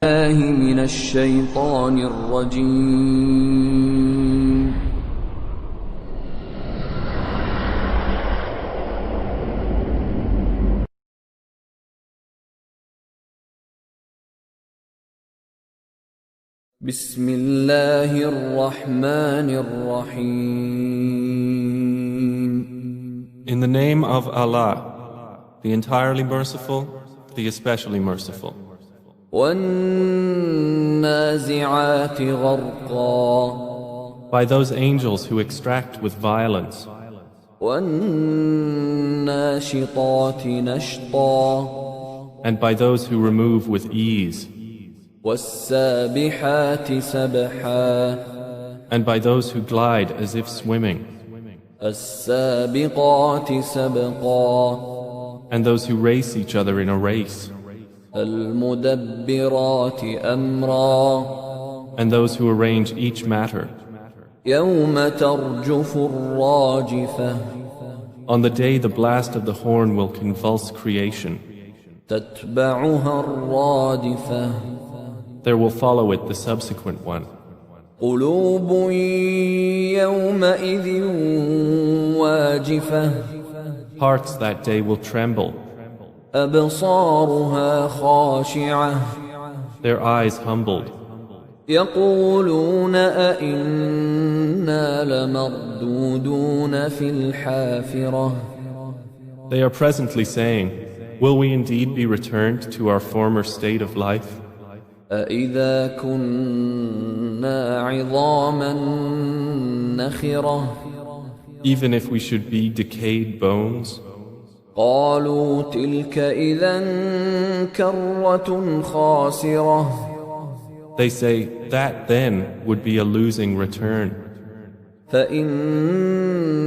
الله من الشيطان الرجيم. بسم الله الرحمن الرحيم. In the name of Allah, the entirely merciful, the especially merciful. وَالنَّازِعَاتِ غَرْقًا. By those angels who extract with violence. وَالنَّاشِطَاتِ نَشْطًا. And by those who remove with ease. وَالسَّابِحَاتِ سَبْحًا. And by those who glide as if swimming. السَّابِقَاتِ سَبْقًا. And those who race each other in a race. المدبرات أمرا. And those who arrange each matter. يوم ترجف الراجفة. On the day the blast of the horn will convulse creation. تتبعها الرادفة. There will follow it the subsequent one. قلوب يومئذ واجفة. Hearts that day will tremble. أبصارها خاشعة. Their eyes humbled. يقولون أئنا لمردودون في الحافرة. They are presently saying, will we indeed be returned to our former state of life? أإذا كنا عظاما نخرة. Even if we should be decayed bones? قالوا تلك إذا كرة خاسرة. They say, that then would be a losing return. فإنما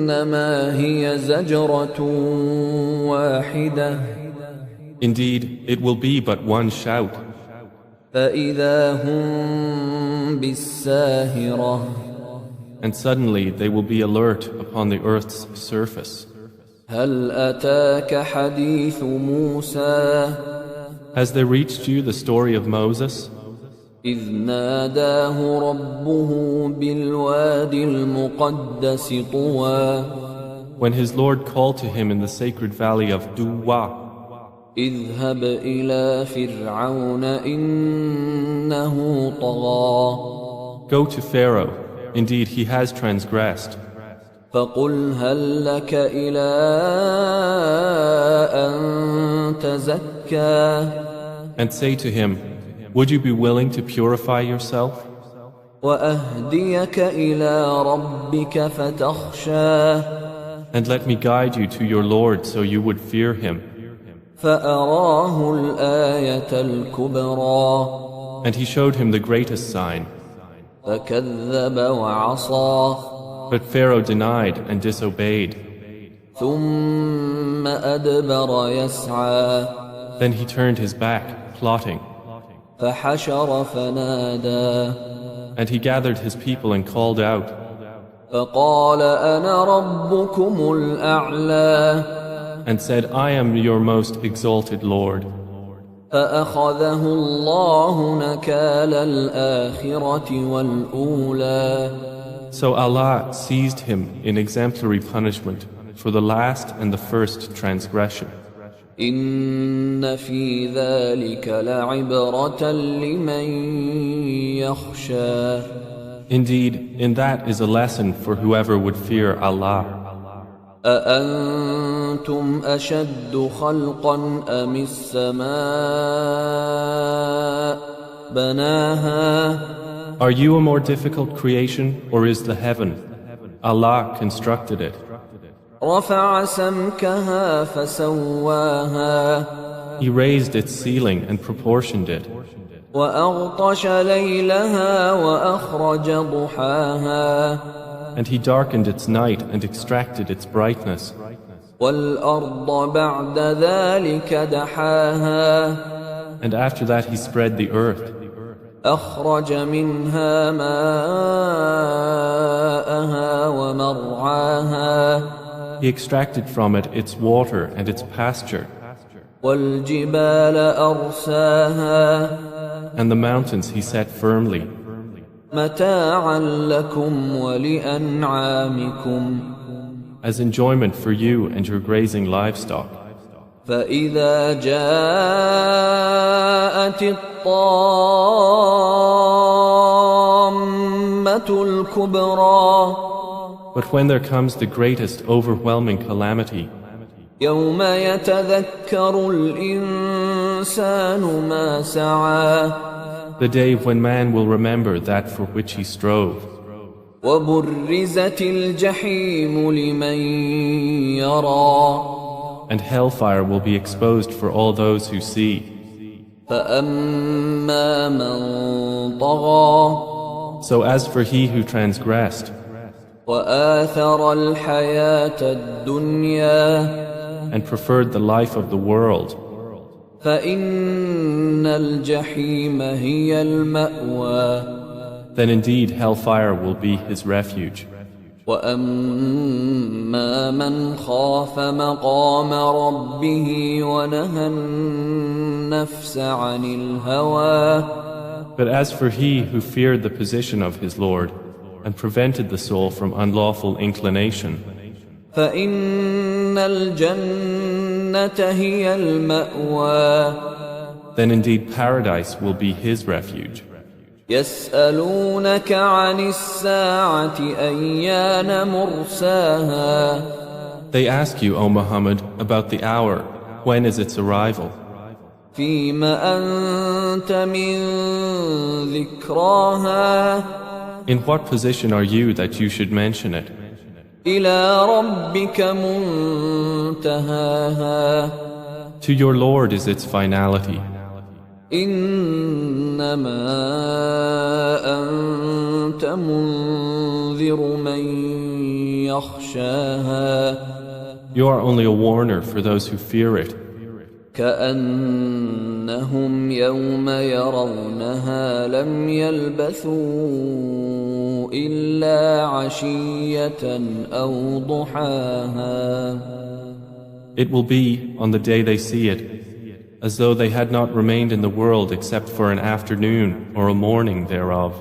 هي زجرة واحدة. Indeed, it will be but one shout. فإذا هم بالساهرة. And suddenly they will be alert upon the earth's surface. هل أتاك حديث موسى. Has there reached you the story of Moses? إذ ناداه ربه بالوادي المقدس طوى. When his Lord called to him in the sacred valley of Duwa. اذهب إلى فرعون إنه طغى. Go to Pharaoh, indeed he has transgressed. فقل هل لك إلى أن تزكى. And say to him, would you be willing to purify yourself? وأهديك إلى ربك فتخشى. And let me guide you to your Lord so you would fear him. فأراه الآية الكبرى. And he showed him the greatest sign. فكذب وعصى. But Pharaoh denied and disobeyed. ثم أدبر يسعى. Then he turned his back, plotting. فحشر فنادى. And he gathered his people and called out. فقال أنا ربكم الأعلى. And said, I am your most exalted Lord. فأخذه الله نكال الآخرة والأولى. So Allah seized him in exemplary punishment for the last and the first transgression. إن في ذلك لعبرة لمن يخشى. Indeed, in that is a lesson for whoever would fear Allah. أأنتم أشد خلقا أم السماء بناها. Are you a more difficult creation, or is the heaven? Allah constructed it. رفع سمكها فسواها. He raised its ceiling and proportioned it. وأغطش ليلها وأخرج ضحاها. And he darkened its night and extracted its brightness. والأرض بعد ذلك دحاها. And after that he spread the earth. أخرج منها ماءها ومرعاها. He extracted from it its water and its pasture. والجبال أرساها And the mountains He set firmly, متاعا لكم ولأنعامكم as enjoyment for you and your grazing livestock. فإذا جاءت الطامة الكبرى But when there comes the greatest overwhelming calamity, يوم يتذكر الإنسان ما سعى the day when man will remember that for which he strove, وبرزت الجحيم لمن يرى and hellfire will be exposed for all those who see. فأما من طغى So as for he who transgressed, وآثر الحياة الدنيا and preferred the life of the world, فإن الجحيم هي المأوى then indeed hellfire will be his refuge. وأما من خاف مقام ربه ونهى النفس عن الهوى But as for he who feared the position of his Lord and prevented the soul from unlawful inclination, فإن الجنة هي المأوى then indeed paradise will be his refuge. يسألونك عن الساعة أيان مرساها They ask you, O Muhammad, about the hour, when is its arrival? فيم أنت من ذكراها In what position are you that you should mention it? إلى ربك منتهاها To your Lord is its finality. إنما أنت منذر من يخشاها You are only a warner for those who fear it, كأنهم يوم يرونها لم يلبثوا إلا عشية أو ضحاها. It will be, on the day they see it, as though they had not remained in the world except for an afternoon or a morning thereof.